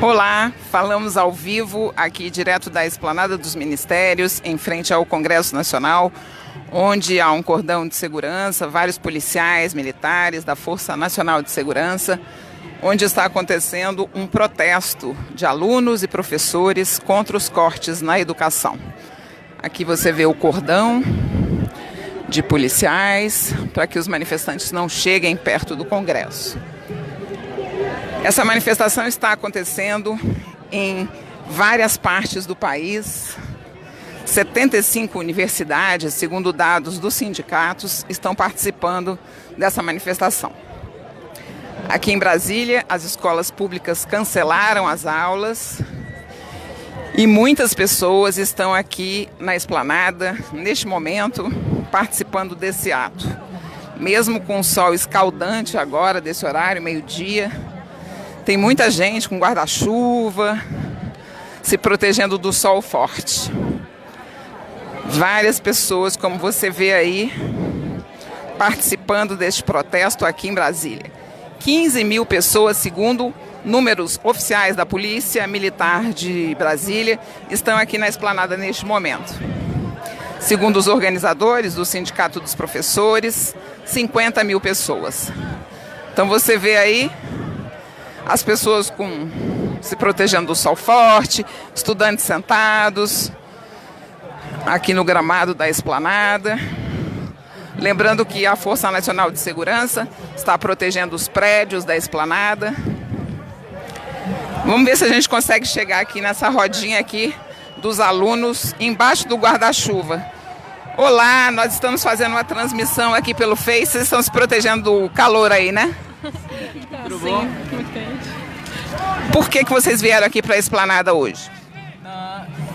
Olá, falamos ao vivo aqui direto da Esplanada dos Ministérios, em frente ao Congresso Nacional, onde há um cordão de segurança, vários policiais, militares da Força Nacional de Segurança, onde está acontecendo um protesto de alunos e professores contra os cortes na educação. Aqui você vê o cordão de policiais para que os manifestantes não cheguem perto do Congresso. Essa manifestação está acontecendo em várias partes do país. 75 universidades, segundo dados dos sindicatos, estão participando dessa manifestação. Aqui em Brasília, as escolas públicas cancelaram as aulas e muitas pessoas estão aqui na esplanada, neste momento, participando desse ato. Mesmo com o sol escaldante agora, desse horário, meio-dia, tem muita gente com guarda-chuva, se protegendo do sol forte. Várias pessoas, como você vê aí, participando deste protesto aqui em Brasília. 15 mil pessoas, segundo números oficiais da Polícia Militar de Brasília, estão aqui na esplanada neste momento. Segundo os organizadores do Sindicato dos Professores, 50 mil pessoas. Então você vê aí as pessoas se protegendo do sol forte, estudantes sentados aqui no gramado da esplanada. Lembrando que a Força Nacional de Segurança está protegendo os prédios da esplanada. Vamos ver se a gente consegue chegar aqui nessa rodinha aqui dos alunos embaixo do guarda-chuva. Olá, nós estamos fazendo uma transmissão aqui pelo Face. Vocês estão se protegendo do calor aí, né? Tudo bom? Muito quente. Por que vocês vieram aqui para a esplanada hoje?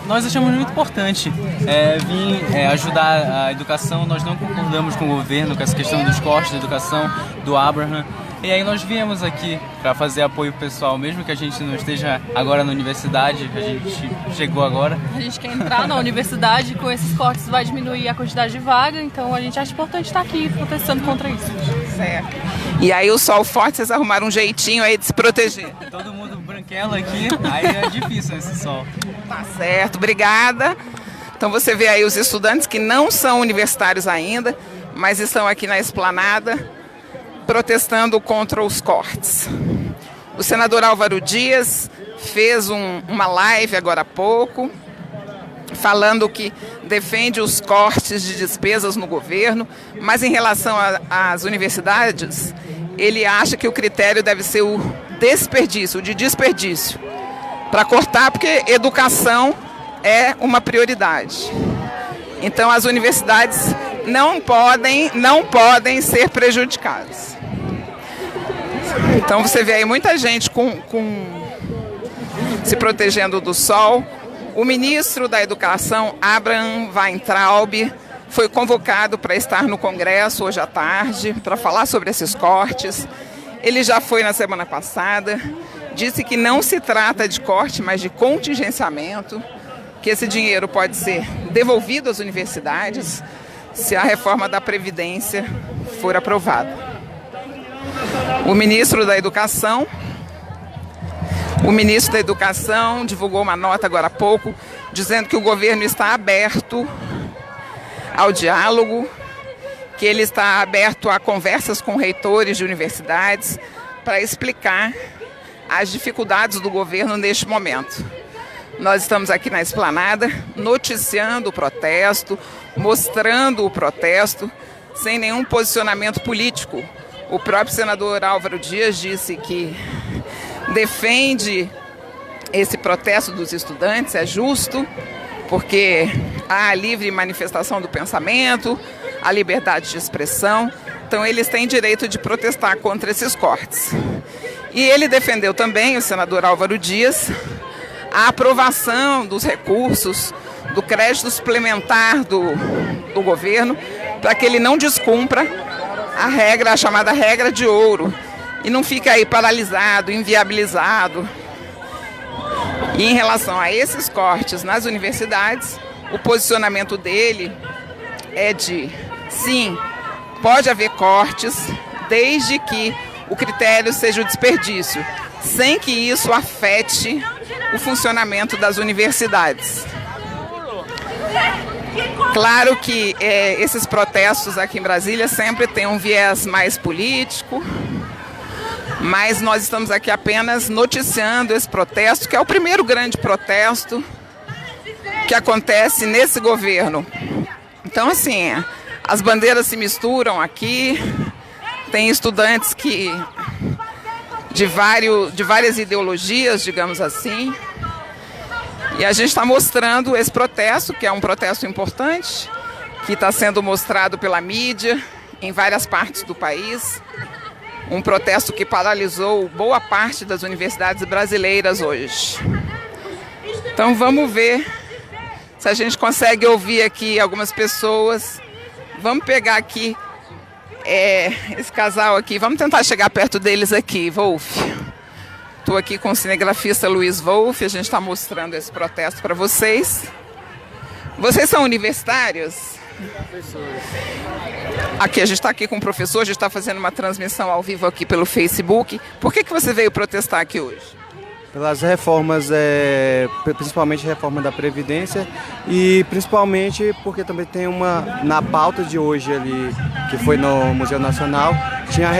Nós achamos muito importante vir ajudar a educação. Nós não concordamos com o governo, com essa questão dos cortes da educação, do Abraham. E aí nós viemos aqui para fazer apoio pessoal, mesmo que a gente não esteja agora na universidade, que a gente chegou agora. A gente quer entrar na universidade, com esses cortes vai diminuir a quantidade de vaga, então a gente acha importante estar aqui protestando contra isso. Certo. E aí o sol forte, vocês arrumaram um jeitinho aí de se proteger. Todo mundo branquelo aqui, aí é difícil esse sol. Tá certo, obrigada. Então você vê aí os estudantes que não são universitários ainda, mas estão aqui na esplanada protestando contra os cortes. O senador Álvaro Dias fez uma live agora há pouco, falando que defende os cortes de despesas no governo, mas em relação às universidades, ele acha que o critério deve ser o desperdício, para cortar, porque educação é uma prioridade. Então as universidades não podem ser prejudicadas. Então você vê aí muita gente se protegendo do sol. O ministro da Educação, Abraham Weintraub, foi convocado para estar no Congresso hoje à tarde, para falar sobre esses cortes. Ele já foi na semana passada, disse que não se trata de corte, mas de contingenciamento, que esse dinheiro pode ser devolvido às universidades se a reforma da Previdência for aprovada. O ministro da Educação divulgou uma nota agora há pouco, dizendo que o governo está aberto ao diálogo, que ele está aberto a conversas com reitores de universidades para explicar as dificuldades do governo neste momento. Nós estamos aqui na esplanada noticiando o protesto, mostrando o protesto, sem nenhum posicionamento político. O próprio senador Álvaro Dias disse que defende esse protesto dos estudantes, é justo, porque há a livre manifestação do pensamento, a liberdade de expressão, então eles têm direito de protestar contra esses cortes. E ele defendeu também, o senador Álvaro Dias, a aprovação dos recursos do crédito suplementar do governo, para que ele não descumpra a chamada regra de ouro, e não fique aí paralisado, inviabilizado. E em relação a esses cortes nas universidades, o posicionamento dele é de, sim, pode haver cortes, desde que o critério seja o desperdício. sem que isso afete o funcionamento das universidades. Claro que esses protestos aqui em Brasília sempre têm um viés mais político, mas nós estamos aqui apenas noticiando esse protesto, que é o primeiro grande protesto que acontece nesse governo. Então, assim, as bandeiras se misturam aqui, tem estudantes de várias ideologias, digamos assim, e a gente está mostrando esse protesto, que é um protesto importante, que está sendo mostrado pela mídia em várias partes do país. Um protesto que paralisou boa parte das universidades brasileiras hoje. Então vamos ver se a gente consegue ouvir aqui algumas pessoas. Vamos pegar aqui esse casal aqui, vamos tentar chegar perto deles aqui, Wolf. Estou aqui com o cinegrafista Luiz Wolf, a gente está mostrando esse protesto para vocês. Vocês são universitários? Professores. Aqui, a gente está aqui com o professor, a gente está fazendo uma transmissão ao vivo aqui pelo Facebook. Por que você veio protestar aqui hoje? Pelas reformas, principalmente a reforma da Previdência e principalmente porque também tem na pauta de hoje ali, que foi no Museu Nacional, tinha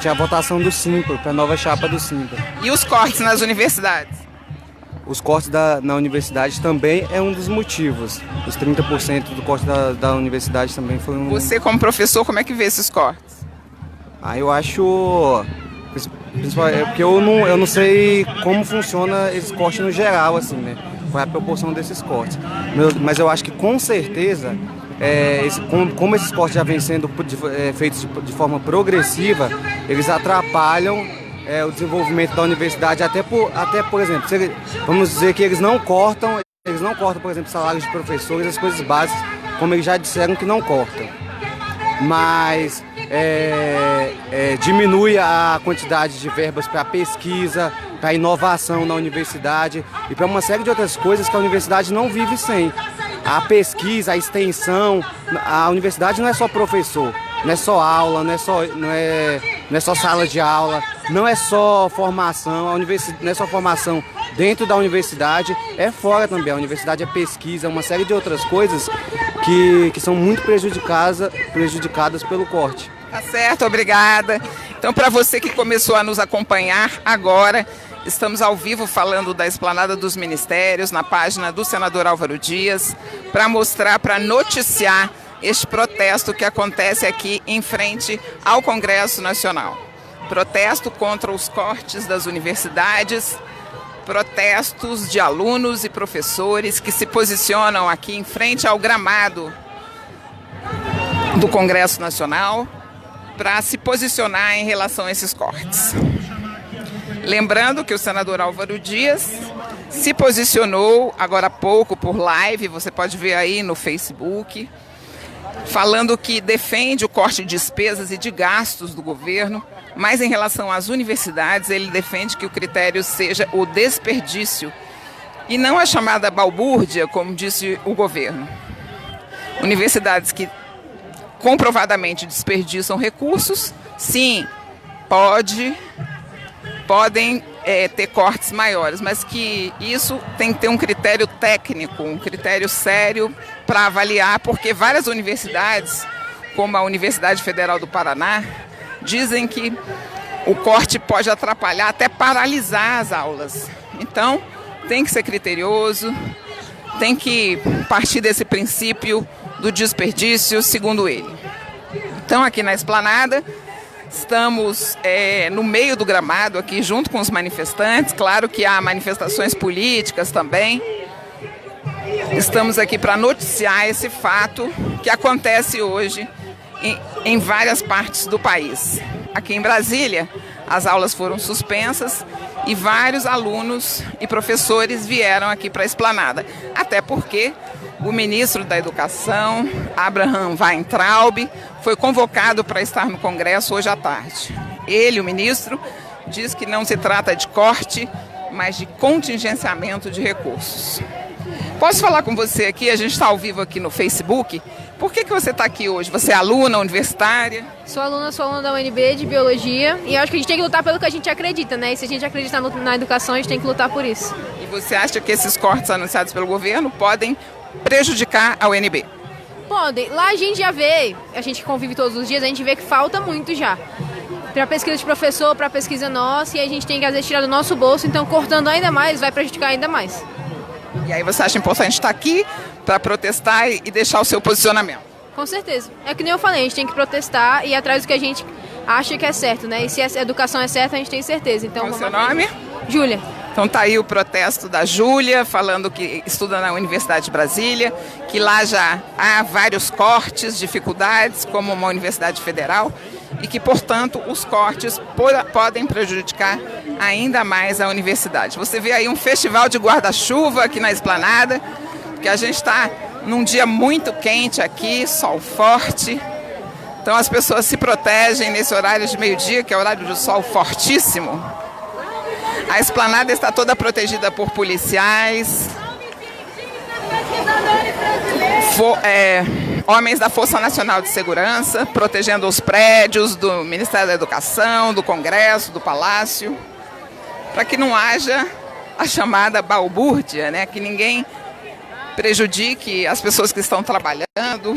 tinha a votação do Simpla, para a nova chapa do Simpla. E os cortes nas universidades? Os cortes na universidade também é um dos motivos. Os 30% do corte da universidade também foi um... Você, como professor, como é que vê esses cortes? Eu acho... Porque eu não sei como funciona esses cortes no geral, assim, né? Qual é a proporção desses cortes. Mas eu acho que, com certeza, como esses cortes já vêm sendo feitos de forma progressiva, eles atrapalham o desenvolvimento da universidade, até por exemplo, vamos dizer que eles não cortam, por exemplo, salários de professores, as coisas básicas, como eles já disseram que não cortam. Mas diminui a quantidade de verbas para pesquisa, para inovação na universidade e para uma série de outras coisas que a universidade não vive sem. A pesquisa, a extensão, a universidade não é só professor, não é só aula, não é só sala de aula, não é só formação, não é só formação dentro da universidade, é fora também. A universidade é pesquisa, uma série de outras coisas que são muito prejudicadas pelo corte. Tá certo, obrigada. Então, para você que começou a nos acompanhar agora, estamos ao vivo falando da Esplanada dos Ministérios, na página do senador Álvaro Dias, para noticiar este protesto que acontece aqui em frente ao Congresso Nacional. Protesto contra os cortes das universidades, protestos de alunos e professores que se posicionam aqui em frente ao gramado do Congresso Nacional para se posicionar em relação a esses cortes. Lembrando que o senador Álvaro Dias se posicionou agora há pouco por live, você pode ver aí no Facebook, falando que defende o corte de despesas e de gastos do governo, mas em relação às universidades, ele defende que o critério seja o desperdício e não a chamada balbúrdia, como disse o governo. Universidades que comprovadamente desperdiçam recursos, sim, podem ter cortes maiores, mas que isso tem que ter um critério técnico, um critério sério para avaliar, porque várias universidades, como a Universidade Federal do Paraná, dizem que o corte pode atrapalhar, até paralisar as aulas. Então, tem que ser criterioso, tem que partir desse princípio do desperdício, segundo ele. Então, aqui na Esplanada, estamos no meio do gramado, aqui junto com os manifestantes. Claro que há manifestações políticas também. Estamos aqui para noticiar esse fato que acontece hoje em várias partes do país. Aqui em Brasília, as aulas foram suspensas e vários alunos e professores vieram aqui para a Esplanada. Até porque o ministro da Educação, Abraham Weintraub, foi convocado para estar no Congresso hoje à tarde. Ele, o ministro, diz que não se trata de corte, mas de contingenciamento de recursos. Posso falar com você aqui? A gente está ao vivo aqui no Facebook. Por que você está aqui hoje? Você é aluna universitária? Sou aluna da UNB de Biologia e eu acho que a gente tem que lutar pelo que a gente acredita, né? E se a gente acreditar na educação, a gente tem que lutar por isso. E você acha que esses cortes anunciados pelo governo podem prejudicar a UNB? Podem. Lá a gente já vê, a gente convive todos os dias, a gente vê que falta muito já. Para pesquisa de professor, para pesquisa nossa, e a gente tem que às vezes tirar do nosso bolso, então cortando ainda mais vai prejudicar ainda mais. E aí você acha importante estar aqui para protestar e deixar o seu posicionamento? Com certeza. É que nem eu falei, a gente tem que protestar e ir atrás do que a gente acha que é certo, né? E se a educação é certa, a gente tem certeza. Então, qual é o seu nome? Júlia. Então tá aí o protesto da Júlia, falando que estuda na Universidade de Brasília, que lá já há vários cortes, dificuldades, como uma universidade federal, e que, portanto, os cortes podem prejudicar ainda mais a universidade. Você vê aí um festival de guarda-chuva aqui na Esplanada, que a gente está num dia muito quente aqui, sol forte. Então as pessoas se protegem nesse horário de meio-dia, que é o horário de sol fortíssimo. A Esplanada está toda protegida por policiais, homens da Força Nacional de Segurança, protegendo os prédios do Ministério da Educação, do Congresso, do Palácio, para que não haja a chamada balbúrdia, né? Que ninguém prejudique as pessoas que estão trabalhando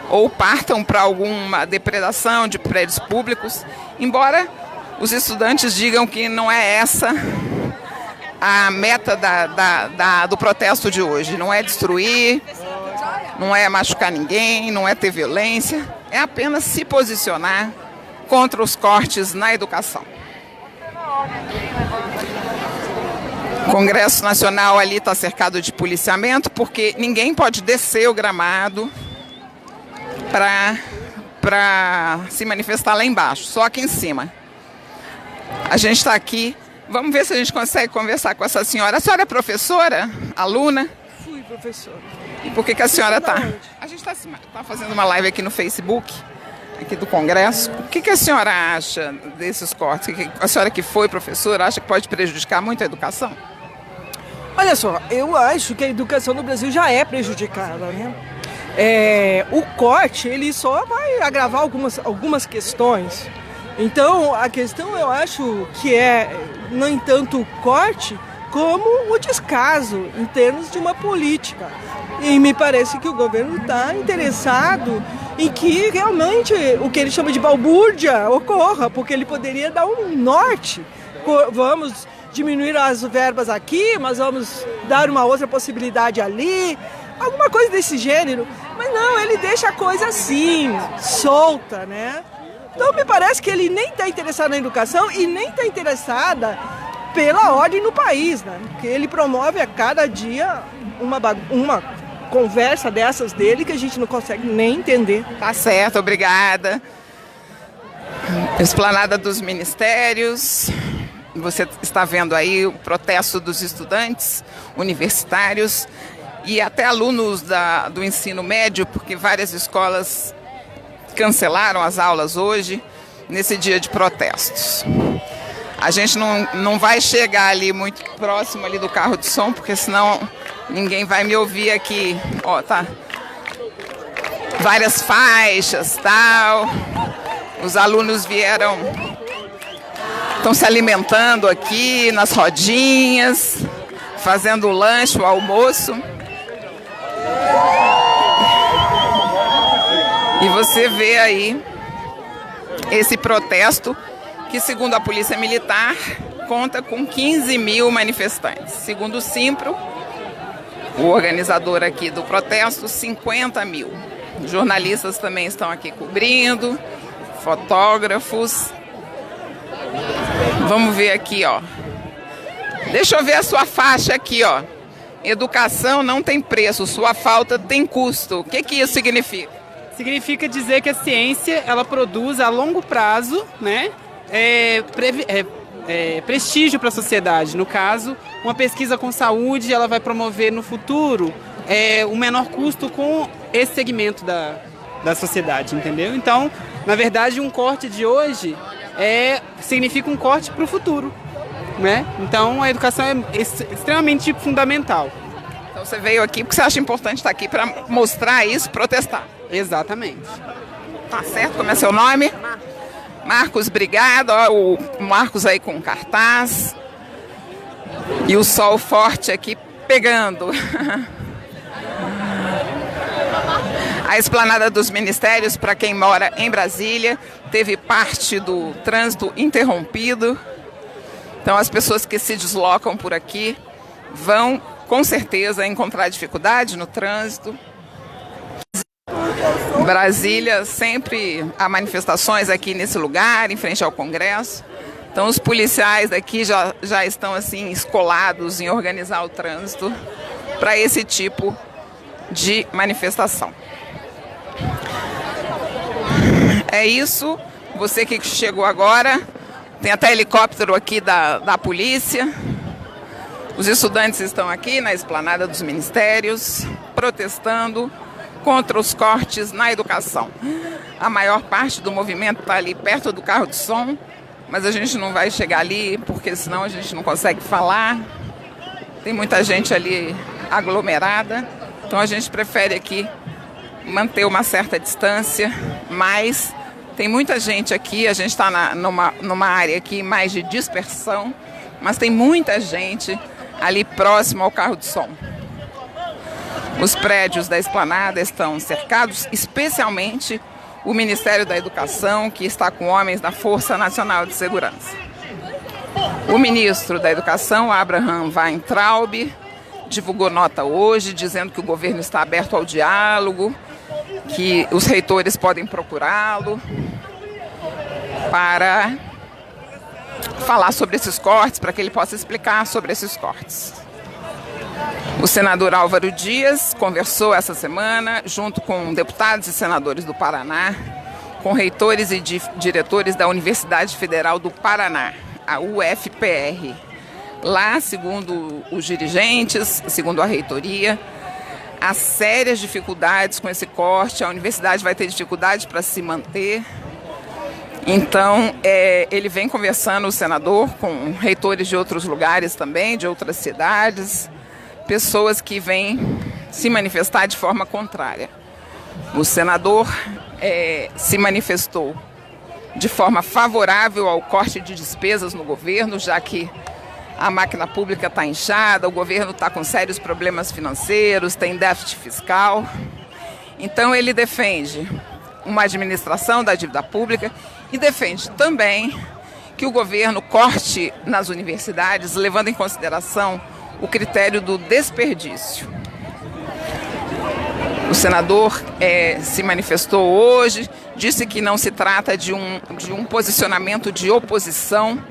ou partam para alguma depredação de prédios públicos, embora os estudantes digam que não é essa a meta do protesto de hoje. Não é destruir, não é machucar ninguém, não é ter violência, é apenas se posicionar contra os cortes na educação. O Congresso Nacional ali está cercado de policiamento, porque ninguém pode descer o gramado para se manifestar lá embaixo, só aqui em cima. A gente está aqui, vamos ver se a gente consegue conversar com essa senhora. A senhora é professora? Aluna? Fui professora. E por que a senhora está? A gente está fazendo uma live aqui no Facebook, aqui do Congresso. O que a senhora acha desses cortes? A senhora que foi professora acha que pode prejudicar muito a educação? Olha só, eu acho que a educação no Brasil já é prejudicada, né? O corte, ele só vai agravar algumas questões. Então, a questão eu acho que é, não tanto o corte, como o descaso em termos de uma política. E me parece que o governo está interessado em que realmente o que ele chama de balbúrdia ocorra, porque ele poderia dar um norte. Vamos diminuir as verbas aqui, mas vamos dar uma outra possibilidade ali, alguma coisa desse gênero. Mas não, ele deixa a coisa assim, solta, né? Então me parece que ele nem está interessado na educação e nem está interessada pela ordem no país, né? Porque ele promove a cada dia uma conversa dessas dele que a gente não consegue nem entender. Tá certo, obrigada. Esplanada dos Ministérios. Você está vendo aí o protesto dos estudantes universitários e até alunos do ensino médio, porque várias escolas cancelaram as aulas hoje, nesse dia de protestos. A gente não vai chegar ali muito próximo ali do carro de som, porque senão ninguém vai me ouvir aqui. Ó, tá. Várias faixas, tal. Os alunos vieram, estão se alimentando aqui nas rodinhas, fazendo o lanche, o almoço. E você vê aí esse protesto que, segundo a Polícia Militar, conta com 15 mil manifestantes. Segundo o Simpro, o organizador aqui do protesto, 50 mil. Jornalistas também estão aqui cobrindo, fotógrafos. Vamos ver aqui, ó. Deixa eu ver a sua faixa aqui, ó. Educação não tem preço, sua falta tem custo. O que isso significa? Significa dizer que a ciência, ela produz a longo prazo, né, prestígio para a sociedade. No caso, uma pesquisa com saúde, ela vai promover no futuro o menor custo com esse segmento da sociedade, entendeu? Então, na verdade, um corte de hoje significa um corte para o futuro, né? Então, a educação é extremamente fundamental. Então você veio aqui porque você acha importante estar aqui para mostrar isso, protestar. Exatamente. Tá certo? Como é seu nome? Marcos, obrigado. Ó, o Marcos aí com cartaz. E o sol forte aqui pegando. A esplanada dos ministérios, para quem mora em Brasília, teve parte do trânsito interrompido. Então as pessoas que se deslocam por aqui vão com certeza encontrar dificuldade no trânsito. Brasília, sempre há manifestações aqui nesse lugar, em frente ao Congresso. Então os policiais daqui já estão assim escolados em organizar o trânsito para esse tipo de manifestação. É isso. Você que chegou agora, tem até helicóptero aqui da polícia. Os estudantes estão aqui na esplanada dos ministérios, protestando contra os cortes na educação. A maior parte do movimento está ali perto do carro de som, mas a gente não vai chegar ali, porque senão a gente não consegue falar. Tem muita gente ali aglomerada, então a gente prefere aqui manter uma certa distância, mas tem muita gente aqui, a gente está numa área aqui mais de dispersão, mas tem muita gente ali próximo ao carro de som. Os prédios da esplanada estão cercados, especialmente o Ministério da Educação, que está com homens da Força Nacional de Segurança. O ministro da Educação, Abraham Weintraub, divulgou nota hoje dizendo que o governo está aberto ao diálogo, que os reitores podem procurá-lo para falar sobre esses cortes, para que ele possa explicar sobre esses cortes. O senador Álvaro Dias conversou essa semana, junto com deputados e senadores do Paraná, com reitores e diretores da Universidade Federal do Paraná, a UFPR. Lá, segundo os dirigentes, segundo a reitoria, há sérias dificuldades com esse corte, a universidade vai ter dificuldade para se manter. Então, ele vem conversando, o senador, com reitores de outros lugares também, de outras cidades, pessoas que vêm se manifestar de forma contrária. O senador se manifestou de forma favorável ao corte de despesas no governo, já que a máquina pública está inchada, o governo está com sérios problemas financeiros, tem déficit fiscal. Então ele defende uma administração da dívida pública e defende também que o governo corte nas universidades, levando em consideração o critério do desperdício. O senador se manifestou hoje, disse que não se trata de um posicionamento de oposição,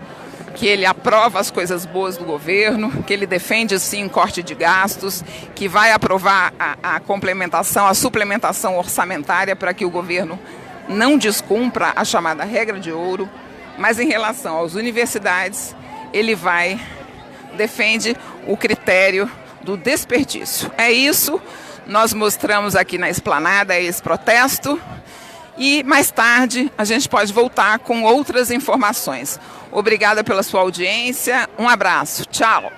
que ele aprova as coisas boas do governo, que ele defende sim corte de gastos, que vai aprovar a complementação, a suplementação orçamentária para que o governo não descumpra a chamada regra de ouro, mas em relação às universidades, ele defende o critério do desperdício. É isso, nós mostramos aqui na esplanada esse protesto e mais tarde a gente pode voltar com outras informações. Obrigada pela sua audiência, um abraço, tchau!